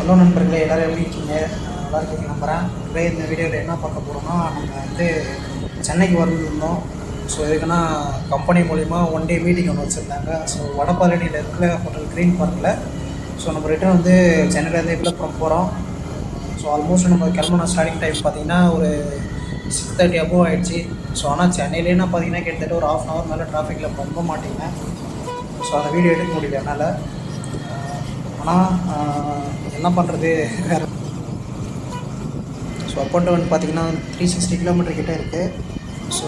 Hello நண்பர்களே, எல்லோரும் எப்படி இருக்கீங்க? நல்லா இருக்கீங்க நம்புகிறேன். டுடே இந்த வீடியோவில் என்ன பார்க்க போகிறோம்னா, நம்ம வந்து சென்னைக்கு வந்திருந்தோம். ஸோ இதுக்குன்னா கம்பெனி மூலிமா ஒன் டே மீட்டிங் ஒன்று வச்சுருந்தாங்க. ஸோ வடபழனியில் இருக்கிற ஹோட்டல் க்ரீன் பார்க்கில். ஸோ நம்ம ரிட்டர்ன் வந்து சென்னையிலேருந்து விழுப்புரம் போகிறோம். ஸோ ஆல்மோஸ்ட் நம்ம கிளம்புன ஸ்டார்டிங் டைம் பார்த்திங்கன்னா ஒரு 6:30 அபோவ் ஆகிடுச்சு. ஸோ ஆனால் சென்னையிலே நான் பார்த்திங்கன்னா கிட்டத்தட்ட ஒரு 1/2 hour மேலே டிராஃபிக்கில் ரொம்ப மாட்டேங்க. ஸோ அந்த வீடியோ எடுக்க முடியல என்னால். ஆனால் என்ன பண்ணுறது வேறு. ஸோ அப் அண்ட் டவுன் பார்த்திங்கன்னா 360 கிலோமீட்டர் கிட்டே இருக்குது. ஸோ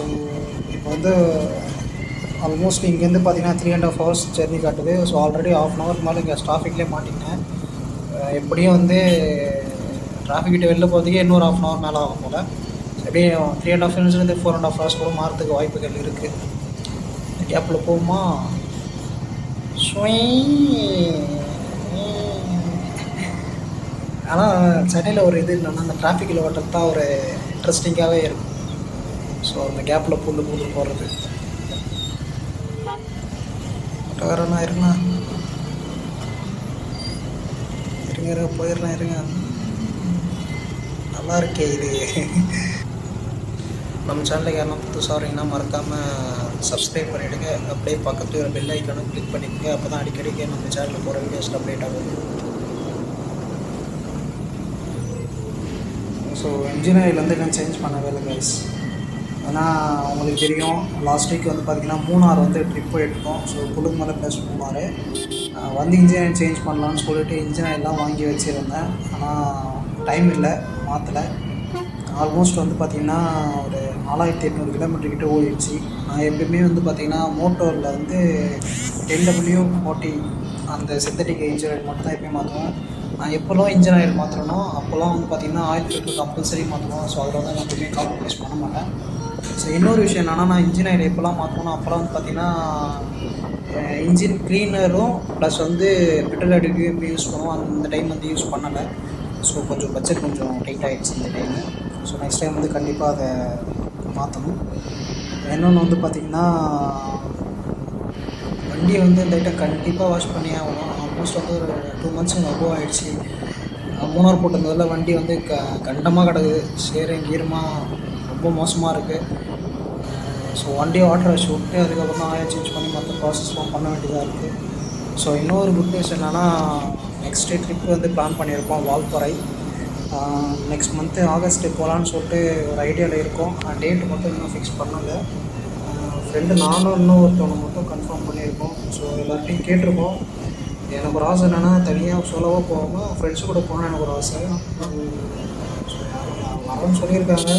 இப்போ வந்து ஆல்மோஸ்ட் இங்கேருந்து பார்த்திங்கன்னா 3.5 hours ஜெர்னி காட்டுது. ஸோ ஆல்ரெடி 1/2 hour மேலே இங்கே டிராஃபிக்லேயே மாட்டிக்கிட்டேன். எப்படியும் வந்து டிராஃபிக் கிட்ட வெளில போகிறதுக்கே இன்னொரு 1/2 hour மேலே ஆகும் போல். எப்படியே 3.5 hours 4.5 hours கூட மாறத்துக்கு வாய்ப்புகள் இருக்குது. கேப்பில் போகுமா? ஆனால் சென்னையில் ஒரு இது என்னென்னா, அந்த டிராஃபிக்கில் ஓட்டுறது தான் ஒரு இன்ட்ரெஸ்டிங்காகவே இருக்கும். ஸோ அந்த கேப்பில் பூண்டு போடுறது வேறண்ணா இருங்க போயிடலாம் இருங்க. நல்லா இருக்கே இது. நம்ம சேனலுக்கு யாரும் புதுசாக வரீங்கன்னா மறக்காமல் சப்ஸ்கிரைப் பண்ணிவிடுங்க. அப்படியே பக்கத்து ஒரு பெல் ஐக்கானும் கிளிக் பண்ணிக்கோங்க. அப்போ தான் அடிக்கடிக்கு நம்ம சேனலில் போகிற வீடியோஸ் அப்டேட் ஆகும். ஸோ இன்ஜின் ஆயில் வந்து நான் சேஞ்ச் பண்ணவே இல்லை கைஸ். ஆனால் உங்களுக்கு தெரியும், லாஸ்ட் வீக் வந்து பார்த்திங்கன்னா மூணார் வந்து ட்ரிப் போயிட்டுருக்கோம். ஸோ குளுமலை ப்ளஸ் மூணார் வந்து இன்ஜின் ஆயில் சேஞ்ச் பண்ணலான்னு சொல்லிட்டு இன்ஜின் ஆயிலெலாம் வாங்கி வச்சுருந்தேன். ஆனால் டைம் இல்லை, மாற்றலை. ஆல்மோஸ்ட் வந்து பார்த்திங்கன்னா ஒரு 4800 கிலோமீட்டர் கிட்டே ஓடிடுச்சு. நான் எப்பயுமே வந்து பார்த்திங்கன்னா மோட்டோரில் வந்து 10W40 அந்த சிந்தட்டிக் இன்ஜின் ஆயில் மட்டும் தான் எப்பயும் மாற்றுவேன். நான் எப்போல்லாம் இன்ஜின் ஆயில் மாற்றணும் அப்போல்லாம் வந்து பார்த்திங்கன்னா ஆயில் ஃபில்ட்ரு கம்பல்சரி மாற்றணும். ஸோ அதில் வந்து நான் எப்பவுமே காம்ப்ரமைஸ் பண்ண மாட்டேன். ஸோ இன்னொரு விஷயம் என்னென்னா, நான் இன்ஜின் ஆயில் எப்போல்லாம் மாற்றணும் அப்போல்லாம் வந்து பார்த்திங்கன்னா இன்ஜின் க்ளீனரும் ப்ளஸ் வந்து பெட்ரோல் அடிக்கும் யூஸ் பண்ணுவோம். அந்த டைம் வந்து யூஸ் பண்ணலை. ஸோ கொஞ்சம் பட்ஜெட் கொஞ்சம் டைட் ஆகிடுச்சு இந்த டைமு. ஸோ நெக்ஸ்ட் டைம் வந்து கண்டிப்பாக அதை மாற்றணும். இன்னொன்று வந்து பார்த்திங்கன்னா, வண்டியை வந்து இந்த ஐட்டம் கண்டிப்பாக வாஷ் பண்ணி ஆகணும். ஆல்மோஸ்ட் வந்து ஒரு 2 months அபோவ் ஆகிடுச்சு. மூணார் போட்டிருந்ததில் வண்டி வந்து கண்டமாக கிடக்குது. சேரும் கீரமாக ரொம்ப மோசமாக இருக்குது. ஸோ வண்டியை வாட்டர் வாஷ் விட்டு அதுக்கப்புறம் தான் ஆயில் சேஞ்ச் பண்ணி மற்ற ப்ராசஸ்லாம் பண்ண வேண்டியதாக இருக்குது. ஸோ இன்னொரு குட் நியூஸ் என்னென்னா, நெக்ஸ்ட் ட்ரிப் வந்து பிளான் பண்ணியிருக்கோம் வால்பாறை. நெக்ஸ்ட் மந்த்து ஆகஸ்ட்டு போகலான்னு சொல்லிட்டு ஒரு ஐடியாவில் இருக்கோம். டேட்டு மட்டும் இன்னும் ஃபிக்ஸ் பண்ணலை. ஃப்ரெண்டு நானும் இன்னும் ஒருத்தவனை மட்டும் கன்ஃபார்ம் பண்ணியிருக்கோம். ஸோ எல்லார்ட்டையும் கேட்டிருக்கோம். எனக்கு ஒரு ஆசை என்னென்னா, தனியாக சோலோவாக போகாமல் ஃப்ரெண்ட்ஸு கூட போனால் எனக்கு ஒரு ஆசை. ஸோ வரணும்னு சொல்லியிருக்காங்க.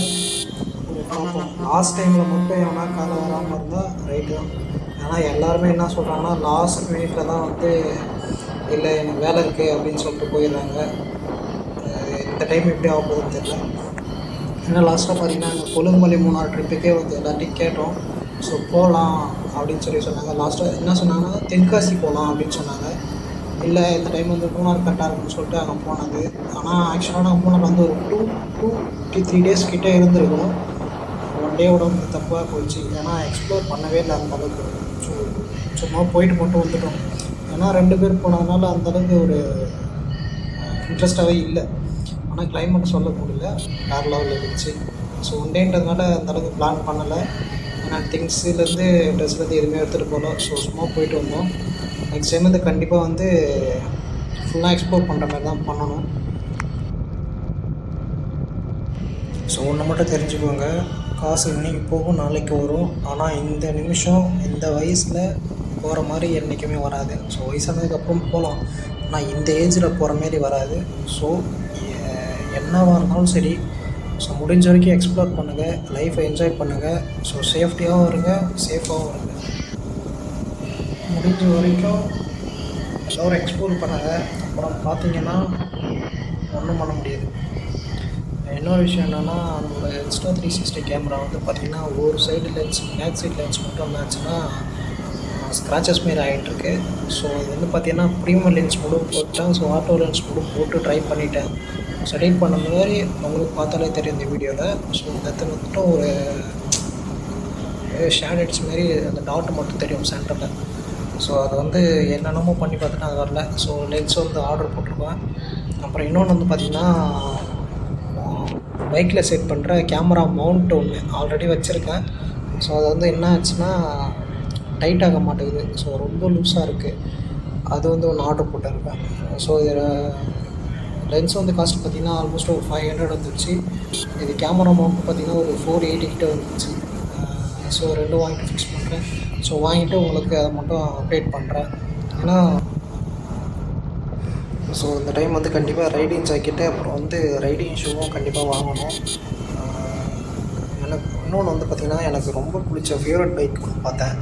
லாஸ்ட் டைமில் மட்டும் எவனா காலை வராமல் இருந்தால் ரைட்டு. ஏன்னா எல்லாருமே என்ன சொல்கிறாங்கன்னா, லாஸ்ட் மினிட்டில் தான் வந்து இல்லை எனக்கு வேலை இருக்குது அப்படின்னு சொல்லிட்டு போயிடுறாங்க. இந்த டைம் எப்படி ஆக போகுதுன்னு தெரியல. ஏன்னா லாஸ்ட்டாக பார்த்திங்கன்னா எங்கள் கொழுங்குமலை மூணார் ட்ரிப்புக்கே வந்து எல்லாத்தையும் கேட்டோம். ஸோ போகலாம் அப்படின்னு சொன்னாங்க. லாஸ்ட்டாக என்ன சொன்னாங்கன்னா, தென்காசி போகலாம் அப்படின்னு சொன்னாங்க. இல்லை இந்த டைம் வந்து மூணார் கரெக்டாக இருக்குன்னு சொல்லிட்டு அங்கே போனது. ஆனால் ஆக்சுவலாக நாங்கள் மூணார் வந்து ஒரு 2 to 3 days கிட்டே இருந்திருக்கணும். ஒன் டேவோட வந்து தப்பாக போயிடுச்சு. ஏன்னா எக்ஸ்ப்ளோர் பண்ணவே இல்லை அந்தளவுக்கு. ஸோ சும்மா போயிட்டு மட்டும் வந்துட்டோம். ஏன்னா 2 பேர் போனதுனால அந்தளவுக்கு ஒரு இன்ட்ரெஸ்ட்டாகவே இல்லை. ஆனால் கிளைமேட் சொல்ல முடியல, வேறு லெவலில் இருந்துச்சு. ஸோ ஒன் டேன்றதுனால அந்தளவுக்கு பிளான் பண்ணலை. ஏன்னா திங்ஸ்லேருந்து ட்ரெஸ்லேருந்து எதுவுமே எடுத்துகிட்டு போகல. ஸோ சும்மா போயிட்டு வந்தோம். நெக்ஸ்ட் டைம் வந்து கண்டிப்பாக வந்து ஃபுல்லாக எக்ஸ்ப்ளோர் பண்ணுற மாதிரி தான் பண்ணணும். ஸோ ஒன்று மட்டும் தெரிஞ்சுக்கோங்க, காசு இன்றைக்கி போகும் நாளைக்கு வரும். ஆனால் இந்த நிமிஷம் இந்த வயசில் போகிற மாதிரி என்றைக்குமே வராது. ஸோ வயசானதுக்கப்புறம் போகலாம், ஆனால் இந்த ஏஜில் போகிற மாரி வராது. ஸோ என்னவாக இருந்தாலும் சரி, ஸோ முடிஞ்ச வரைக்கும் எக்ஸ்ப்ளோர் பண்ணுங்கள், லைஃப்பை என்ஜாய் பண்ணுங்கள். ஸோ சேஃப்டியாகவும் இருங்க, சேஃபாகவும் இருங்க. முடிஞ்ச வரைக்கும் எல்லோரும் எக்ஸ்ப்ளோர் பண்ணுங்கள். அப்புறம் பார்த்திங்கன்னா ஒன்றும் பண்ண முடியாது. இன்னொரு விஷயம் என்னென்னா, நம்மளோட Insta360 கேமரா வந்து பார்த்திங்கன்னா ஒரு side lens, back side lens மட்டும் என்னாச்சுன்னா ஸ்க்ராச்சஸ் மாரி ஆகிட்டுருக்கு. ஸோ இது வந்து பார்த்திங்கன்னா ப்ரீமியம் லென்ஸ் மட்டும் போட்டேன். ஸோ ஆட்டோ லென்ஸ் மட்டும் போட்டு ட்ரை பண்ணிட்டேன். செலக்ட் பண்ண மாதிரி உங்களுக்கு பார்த்தாலே தெரியும் இந்த வீடியோவில். ஸோ இந்த இடத்துல மட்டும் ஒரு ஷேடட்ஸ் மாரி அந்த டாட் மட்டும் தெரியும் சென்டரில். ஸோ அது வந்து என்னென்னமோ பண்ணி பார்த்துட்டு அது வரல. ஸோ லென்ஸ் வந்து ஆர்டர் போட்டிருக்கேன். அப்புறம் இன்னொன்று வந்து பார்த்திங்கன்னா, பைக்கில் செட் பண்ணுற கேமரா மவுண்ட் ஒன்று ஆல்ரெடி வச்சுருக்கேன். ஸோ அது வந்து என்ன ஆச்சுன்னா டைட் ஆக மாட்டேங்குது. ஸோ ரொம்ப லூஸாக இருக்குது. அது வந்து ஒன்று ஆர்டர் போட்டிருக்கேன். ஸோ இதில் லென்ஸ் வந்து காஸ்ட் பார்த்திங்கன்னா ஆல்மோஸ்ட் ஒரு 500 வந்துச்சு. இது கேமரா மவுண்ட் பார்த்திங்கன்னா ஒரு 480 கிட்ட வந்துச்சு. ஸோ ரெண்டும் வாங்கிட்டு ஃபிக்ஸ் பண்ணுறேன். ஸோ வாங்கிட்டு உங்களுக்கு அதை மட்டும் அப்டேட் பண்ணுறேன். ஏன்னா ஸோ இந்த டைம் வந்து கண்டிப்பாக ரைடிங் ஜாக்கெட்டு அப்புறம் வந்து ரைடிங் ஷூவும் கண்டிப்பாக வாங்கணும். எனக்கு இன்னொன்று வந்து பார்த்திங்கன்னா, எனக்கு ரொம்ப பிடிச்ச ஃபேவரட் பைக் பார்த்தேன்.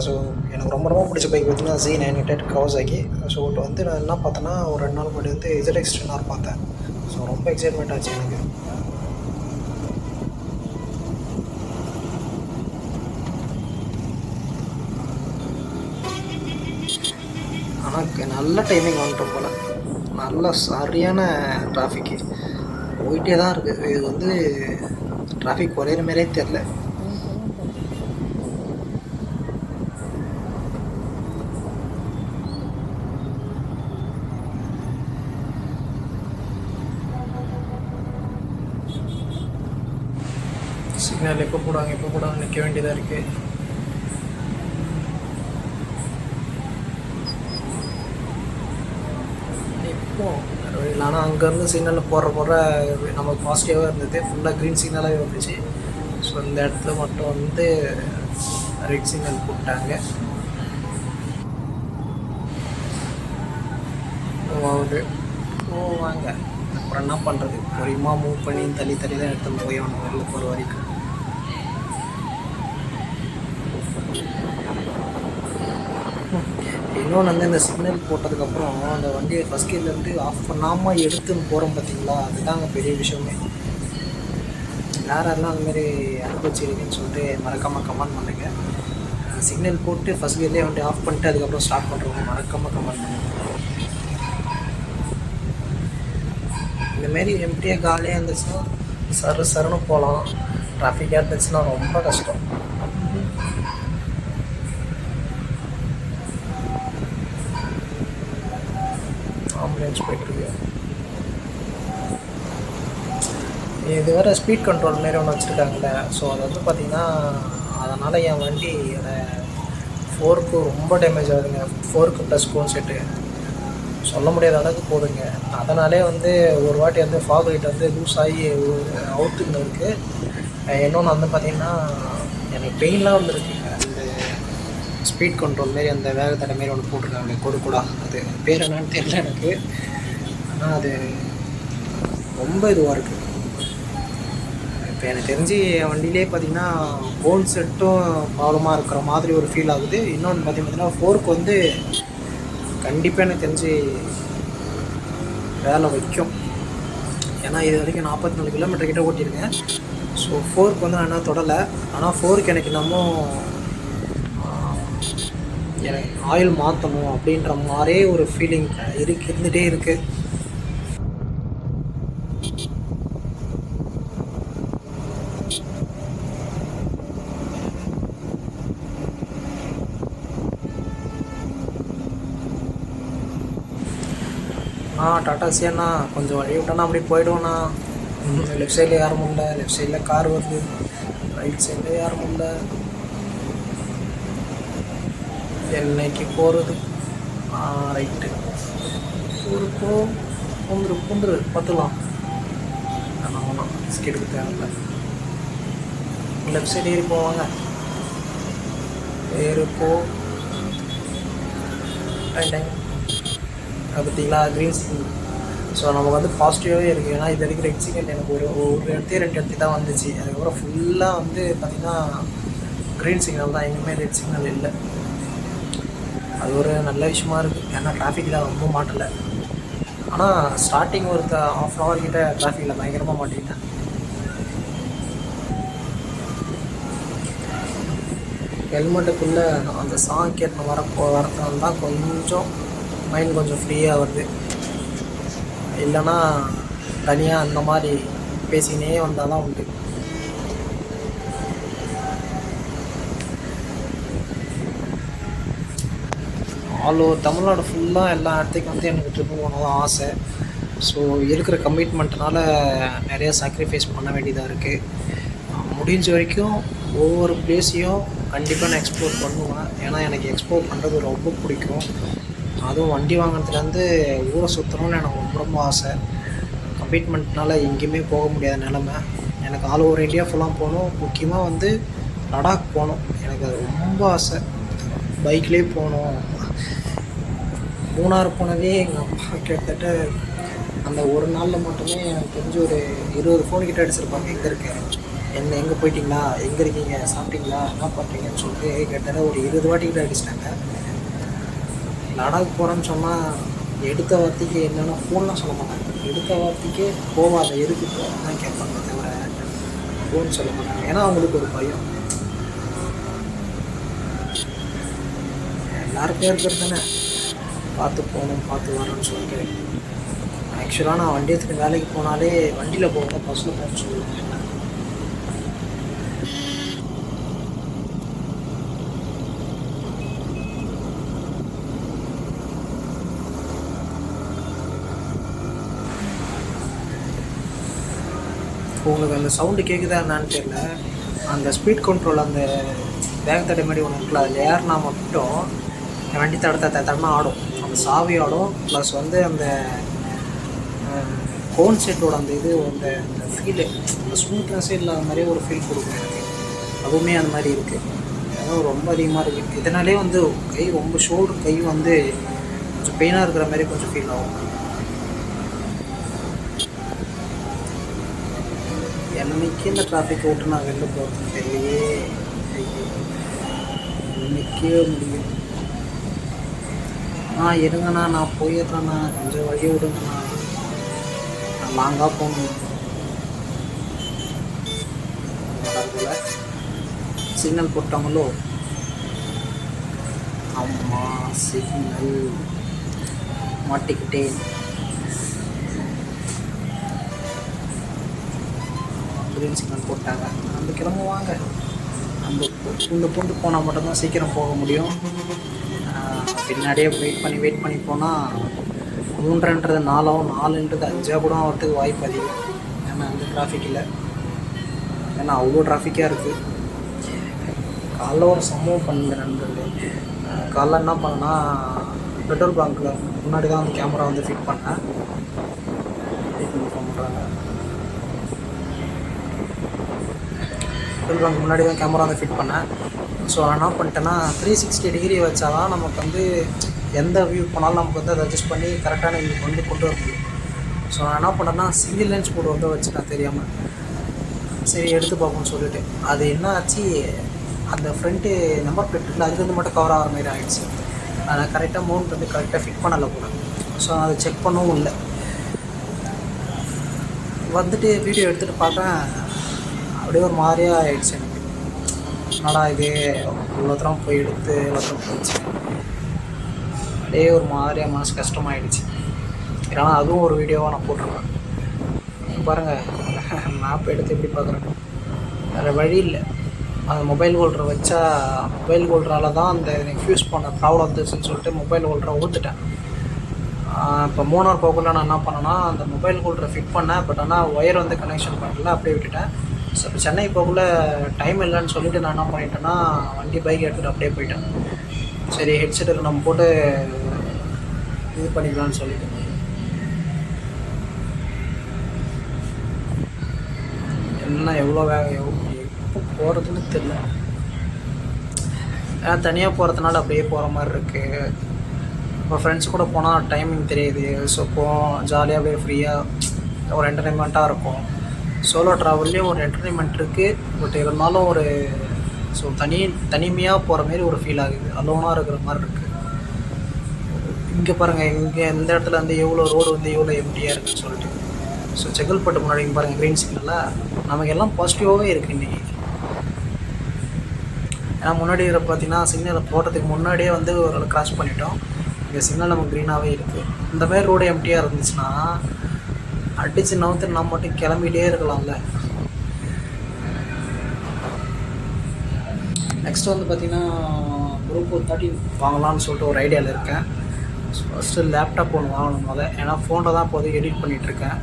ஸோ எனக்கு ரொம்ப ரொம்ப பிடிச்ச பைக் பார்த்திங்கன்னா Z900 கவாசாகி. ஸோ வந்து நான் என்ன பார்த்தேன்னா, ஒரு 2 நாள் முன்னாடி வந்து ZX10R பார்த்தேன். ஸோ ரொம்ப எக்ஸைட்மெண்ட் ஆச்சு எனக்கு. ஆனால் நல்ல டைமிங் வந்துட்டோம் போல். நல்ல சரியான டிராஃபிக்கு போயிட்டே தான் இருக்குது. இது வந்து டிராஃபிக் குறையிற மாதிரியே தெரில. சிக்னல் எப்போ போடுவாங்க நிற்க வேண்டியதாக இருக்குது. இப்போ ஆனால் அங்கேருந்து சிக்னலில் போடுற நமக்கு பாசிட்டிவாக இருந்தது. ஃபுல்லாக க்ரீன் சிக்னலாகவே வந்துச்சு. ஸோ இந்த இடத்துல மட்டும் வந்து ரெட் சிக்னல் போட்டாங்க. ஆகுது வாங்க. அப்புறம் என்ன பண்ணுறது, பொறியமா மூவ் பண்ணி தள்ளி தான் எடுத்துன்னு போய் அவனை வெளில போகிற வரைக்கும். இன்னொன்று வந்து இந்த சிக்னல் போட்டதுக்கப்புறம் அந்த வண்டியை ஃபஸ்ட் கியர்லேருந்து ஆஃப் பண்ணாமல் எடுத்துன்னு போகிறோம் பார்த்தீங்களா, அதுதாங்க பெரிய விஷயமே. யாரெல்லாம் அதுமாரி அனுபவிச்சிருக்கேன்னு சொல்லிட்டு மறக்காமல் கமெண்ட் பண்ணுங்கள். சிக்னல் போட்டு ஃபஸ்ட் கியர்லேயே வண்டி ஆஃப் பண்ணிட்டு அதுக்கப்புறம் ஸ்டார்ட் பண்ணுறவங்க மறக்காமல் கமெண்ட் பண்ணுங்கள். இந்தமாரி எம்டியாக காலியாக இருந்துச்சுன்னா சருன்னு போகலாம். டிராஃபிக்காக இருந்துச்சுன்னா ரொம்ப கஷ்டம். ஆம்புலன்ஸ் போயிட்டுருக்கு. இது வேறு ஸ்பீட் கண்ட்ரோல் மாரி ஒன்று வச்சுருக்காங்கல்ல. ஸோ அது வந்து பார்த்திங்கன்னா அதனால் என் வண்டியோட ஃபோர்க்கு ரொம்ப டேமேஜ் ஆகுதுங்க. ஃபோர்க்கு ப்ளஸ் கோன் செட்டு சொல்ல முடியாத அளவுக்கு போதுங்க. அதனாலே வந்து ஒரு வாட்டி வந்து ஃபாக் லைட் வந்து லூஸ் ஆகி அவுத்துன்னு இருக்குது. இன்னொன்று வந்து பார்த்திங்கன்னா எனக்கு பெயின்லாம் வந்துருக்குங்க. அந்த ஸ்பீட் கண்ட்ரோல் மாரி அந்த வேகத்தடை மாரி ஒன்று போட்டிருக்காங்க கொடுக்கூடா, அது பேர் என்னன்னு தெரியல எனக்கு. ஆனால் அது ரொம்ப இதுவாக இருக்குது. இப்போ எனக்கு தெரிஞ்சு என் வண்டியிலே பார்த்திங்கன்னா கோன் செட்டும் ப்ராப்ளமாக இருக்கிற மாதிரி ஒரு ஃபீல் ஆகுது. இன்னொன்று பார்த்திங்கன்னா ஃபோர்க்கு வந்து கண்டிப்பாக எனக்கு தெரிஞ்சு வேலை வைக்கும். ஏன்னா இது வரைக்கும் 44 கிலோமீட்டர் கிட்டே ஓட்டியிருக்கேன். ஸோ ஃபோர்க்கு வந்து நான் என்ன தொடலை. ஆனால் ஃபோருக்கு எனக்கு இன்னமும் எனக்கு ஆயில் மாற்றணும் அப்படின்ற மாதிரியே ஒரு ஃபீலிங் இருந்துகிட்டே இருக்குது. டாட்டா சியாண்ணா கொஞ்சம் வழி விட்டோன்னா அப்படி போய்டுவோண்ணா. லெஃப்ட் சைடில் யாரும் இல்லை, லெஃப்ட் சைடில் கார் வருது, ரைட் சைடில் யாரும் இல்லை. என்னைக்கு போகிறது? ரைட்டு பூந்துரு பார்த்துக்கலாம். ஆனால் பிஸ்கெட்டுக்கு தேவையில்லை. லெஃப்ட் சைடு ஏறி போவாங்க. ஏறிப்போ டைம் பார்த்தீங்களா க்ரீன் சிக்னல். ஸோ நமக்கு வந்து பாசிட்டிவாகவே இருக்குது. ஏன்னா இது வரைக்கும் ரெட் சிக்னல் எனக்கு ஒரு இடத்தையும் 2 இடத்துக்கு தான் வந்துச்சு. அதுக்கப்புறம் ஃபுல்லாக வந்து பார்த்திங்கன்னா க்ரீன் சிக்னல் தான், எங்கேயுமே ரெட் சிக்னல் இல்லை. அது ஒரு நல்ல விஷயமா இருக்குது. ஏன்னா டிராஃபிக்கில் ரொம்ப மாட்டலை. ஆனால் ஸ்டார்டிங் ஒரு ½ hour கிட்ட டிராஃபிக்கில் பயங்கரமாக மாட்டிக்கிட்டேன். ஹெல்மெட்டுக்குள்ளே அந்த சாங் கேட்டு வரதுனால தான் கொஞ்சம் மைண்ட் கொஞ்சம் ஃப்ரீயாக வருது. இல்லைன்னா தனியாக அந்த மாதிரி பேசினே வந்தால் தான் உண்டு. ஆல் ஓவர் தமிழ்நாடு ஃபுல்லாக எல்லா இடத்துக்கும் வந்து எனக்கு ட்ரிப்பு போகணுன்னு ஆசை. ஸோ இருக்கிற கமிட்மெண்ட்னால நிறையா சாக்ரிஃபைஸ் பண்ண வேண்டியதாக இருக்குது. முடிஞ்ச வரைக்கும் ஒவ்வொரு பிளேஸையும் கண்டிப்பாக நான் எக்ஸ்ப்ளோர் பண்ணுவேன். ஏன்னா எனக்கு எக்ஸ்ப்ளோர் பண்ணுறது ரொம்ப பிடிக்கும். அதுவும் வண்டி வாங்கினதுலேருந்து ஊரை சுற்றணும்னு எனக்கு ரொம்ப ரொம்ப ஆசை. கமிட்மெண்ட்னால எங்கேயுமே போக முடியாத நிலமை. எனக்கு ஆல் ஓவர் இந்தியா ஃபுல்லாக போகணும். முக்கியமாக வந்து லடாக் போகணும். எனக்கு அது ரொம்ப ஆசை. பைக்லேயே போகணும். மூணார் போனதே எங்கள் அப்பா கிட்டத்தட்ட அந்த ஒரு நாளில் மட்டுமே எனக்கு தெரிஞ்சு ஒரு 20 ஃபோன் கிட்ட அடிச்சிருப்பாங்க. எங்கே இருக்கேன், என்ன, எங்கே போயிட்டீங்களா, எங்கே இருக்கீங்க, சாப்பிட்டீங்களா, என்ன பண்ணுறீங்கன்னு சொல்லிட்டு கிட்டத்தட்ட ஒரு 20 வாட்டி கிட்ட அடிச்சிட்டாங்க. லடாக் போகிறேன்னு சொன்னால் எடுத்த வார்த்தைக்கு என்னென்னா ஃபோன்லாம் சொல்ல மாட்டாங்க. எடுத்த வார்த்தைக்கு போவாத, எதுக்கு தான் கேட்பாங்க தவிர ஃபோன் சொல்ல மாட்டாங்க. ஏன்னா அவங்களுக்கு ஒரு பயம். எல்லாருக்கும் இருக்கிறது தானே, பார்த்து போகணும் பார்த்து வரணும்னு சொல்லிட்டு. ஆக்சுவலாக நான் வண்டி எடுத்துகிட்டு வேலைக்கு போனாலே வண்டியில் போகணும், பஸ்ஸில் போகணும்னு சொல்லுவேன். உங்களுக்கு அந்த சவுண்டு கேட்குதா என்னான்னு தெரியல. அந்த ஸ்பீட் கண்ட்ரோல் அந்த பேக் தடை மாதிரி ஒன்று இருக்குல்ல, அதில் ஏறினா மட்டும் என் வண்டி தடனா ஆடும். அந்த சாவி ஆடும். ப்ளஸ் வந்து அந்த ஹோன் செட்டோட அந்த இது அந்த ஃபீலு, அந்த ஸ்மூத்னஸே இல்லாத மாதிரியே ஒரு ஃபீல் கொடுக்கும் எனக்கு. அதுவுமே அந்த மாதிரி இருக்குது. அதுவும் ரொம்ப அதிகமாக இருக்குது. இதனாலே வந்து கை ரொம்ப ஷோல்டர் கை வந்து கொஞ்சம் பெயினாக இருக்கிற மாதிரி கொஞ்சம் ஃபீல் ஆகும். என்னைக்கு இந்த டிராஃபிக் விட்டு நான் வெளில போகிறது தெரியலையே. நிற்கவே முடியும். இருங்கண்ணா, நான் போயிடுறேண்ணா, கொஞ்சம் வழி விடுங்கண்ணா, நான் லாங்காக போகணும். சிக்னல் போட்டாங்களோ? அம்மா சிக்னல் மாட்டிக்கிட்டேன். க்ரீன் சிக்னல் போட்டாங்க. நம்ம கிளம்புவாங்க. நம்ம பூண்டு போனால் மட்டும்தான் சீக்கிரம் போக முடியும். பின்னாடியே வெயிட் பண்ணி போனால் 3ன்றது 4 ஆகும், 4ன்றது 5 கூட ஆகிறதுக்கு வாய்ப்பு அதிகம். ஏன்னா அந்த டிராஃபிக் இல்லை. ஏன்னா அவ்வளோ டிராஃபிக்காக இருக்குது. காலைல ஒரு சம்பவம் பண்ணுற நண்பர்கள். காலைல என்ன பண்ணேன்னா, பெட்ரோல் பங்க்கில் முன்னாடி தான் வந்து கேமரா வந்து ஃபிட் பண்ணேன். பண்ணுறாங்க பெட்ரோல் பங்க் முன்னாடி தான் கேமரா வந்து ஃபிட் பண்ணேன். ஸோ நான் என்ன பண்ணிட்டேன்னா, 360 டிகிரி வச்சா தான் நமக்கு வந்து எந்த வியூ போனாலும் நமக்கு வந்து அதை அட்ஜஸ்ட் பண்ணி கரெக்டான வியூ கொண்டு வர முடியும். ஸோ நான் என்ன பண்ணேன்னா, சிங்கிள் லென்ஸ் மோடு வந்து வச்சுட்டேன் தெரியாமல். சரி எடுத்து பார்ப்போம்னு சொல்லிட்டு, அது என்ன ஆச்சு, அந்த ஃப்ரண்ட்டு நம்பர் பிளேட் இல்லை, அது வந்து மட்டும் கவர் ஆகிற மாதிரி ஆகிடுச்சு. அதை கரெக்டாக மவுண்ட் வந்து கரெக்டாக ஃபிட் பண்ணலை கூட. ஸோ அதை செக் பண்ணவும் இல்லை. வந்துட்டு வீடியோ எடுத்துகிட்டு பார்த்தேன், அப்படியே ஒரு மாதிரியாக ஆகிடுச்சு எனக்கு. என்னடா இது, இவ்வளோ தூரம் போய் எடுத்து இவ்வளோ தூரம் போயிடுச்சு. அப்படியே ஒரு மாதிரியாக மனசு கஷ்டமாயிடுச்சு. ஏன்னா அதுவும் ஒரு வீடியோவாக நான் போட்டிருக்கேன். பாருங்கள், மேப் எடுத்து எப்படி பார்க்குறேன். வேறு வழி இல்லை. அந்த மொபைல் ஹோல்டரை வச்சா, மொபைல் ஹோல்டரால் தான் அந்த எனக்கு ஃபியூஸ் பண்ண ப்ராப்ளம் வந்துச்சுன்னு சொல்லிட்டு மொபைல் ஹோல்டரை ஊற்றுட்டேன். இப்போ மூணார் போகக்குள்ள நான் என்ன பண்ணேன்னா, அந்த மொபைல் ஹோல்டரை ஃபிட் பண்ணேன். பட் ஆனால் ஒயர் வந்து கனெக்ஷன் பண்ணல, அப்படியே விட்டுட்டேன். ஸோ இப்போ சென்னை போகக்குள்ள டைம் இல்லைன்னு சொல்லிவிட்டு நான் என்ன பண்ணிட்டேன்னா, வண்டி பைக் எடுத்துகிட்டு அப்படியே போயிட்டேன். சரி ஹெட்செட்டில் நம்ம போட்டு இது பண்ணிக்கலான்னு சொல்லிட்டு. என்ன எவ்வளோ எப்போ போகிறதுன்னு தெரில. ஏன்னா தனியாக போகிறதுனால அப்படியே போகிற மாதிரி இருக்குது. இப்போ ஃப்ரெண்ட்ஸ் கூட போனால் டைமிங் தெரியுது. ஸோ ஜாலியாக அப்படியே ஃப்ரீயாக ஒரு என்டர்டைன்மெண்ட்டாக இருக்கும். சோலோ ட்ராவல்லேயும் ஒரு என்டர்டைன்மெண்ட் இருக்குது. பட் இருந்தாலும் ஒரு தனிமையாக போகிற மாரி ஒரு ஃபீல் ஆகுது. அலோனாக இருக்கிற மாதிரி இருக்குது. இங்கே பாருங்கள், இங்கே இந்த இடத்துல வந்து எவ்வளோ ரோடு வந்து எவ்வளோ எம்டியாக இருக்குதுன்னு சொல்லிட்டு. ஸோ செங்கல்பட்டு முன்னாடி இங்கே பாருங்கள், க்ரீன் சிக்னலில் நமக்கு எல்லாம் பாசிட்டிவாகவே இருக்குது இன்றைக்கி. ஏன்னா முன்னாடி பார்த்தீங்கன்னா சிக்னலை போடுறதுக்கு முன்னாடியே வந்து ஒரு கிராஸ் பண்ணிட்டோம். இங்கே சிக்னல் நமக்கு க்ரீனாகவே இருக்குது. இந்த மாதிரி ரோடு எம்டியாக இருந்துச்சுன்னா அடித்து நவுத்து நம்ம மட்டும் கிளம்பிகிட்டே இருக்கலாம்ல. நெக்ஸ்ட்டு வந்து பார்த்திங்கன்னா Oppo 13 வாங்கலாம்னு சொல்லிட்டு ஒரு ஐடியாவில் இருக்கேன். ஃபஸ்ட்டு லேப்டாப் ஒன்று வாங்கணும் முதல்ல. ஏன்னா ஃபோனில் தான் இப்போதைக்கு எடிட் பண்ணிகிட்ருக்கேன்.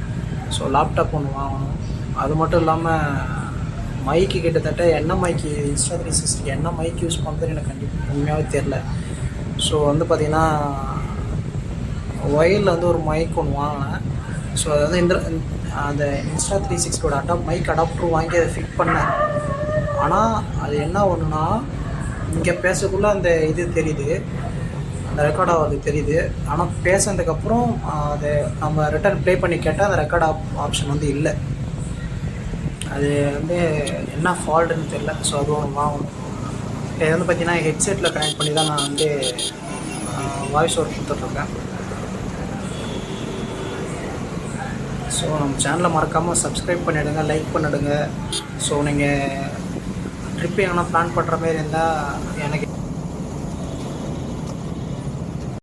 ஸோ லேப்டாப் ஒன்று வாங்கணும். அது மட்டும் இல்லாமல் மைக்கு கிட்டத்தட்ட என்ன மைக்கு Insta360 என்ன மைக் யூஸ் பண்ணுறதுன்னு எனக்கு கண்டிப்பாக உண்மையாகவே தெரில. ஸோ வந்து பார்த்திங்கன்னா ஒயரில் வந்து ஒரு மைக் ஒன்று வாங்கினேன். ஸோ அது வந்து அந்த Insta360 மைக் அடாப்டர் வாங்கி அதை ஃபிட் பண்ணேன். ஆனால் அது என்ன ஒன்றுனா, இங்கே பேசக்குள்ளே அந்த இது தெரியுது, அந்த ரெக்கார்ட் ஆகிறது தெரியுது. ஆனால் பேசுனதுக்கப்புறம் அதை நம்ம ரிட்டர்ன் ப்ளே பண்ணி கேட்டால் அந்த ரெக்கார்ட் ஆப்ஷன் வந்து இல்லை. அது வந்து என்ன ஃபால்ட்டுன்னு தெரில. ஸோ அது ஒன்று வாங்கணும். இது வந்து பார்த்திங்கன்னா ஹெட்செட்டில் கனெக்ட் பண்ணி தான் நான் வந்து வாய்ஸ் ஓவர் கொடுத்துட்ருக்கேன். ஸோ நம்ம சேனலை மறக்காமல் சப்ஸ்கிரைப் பண்ணிவிடுங்க, லைக் பண்ணிவிடுங்க. ஸோ நீங்கள் ட்ரிப்பு எங்கன்னா பிளான் பண்ணுற மாதிரி இருந்தால் எனக்கு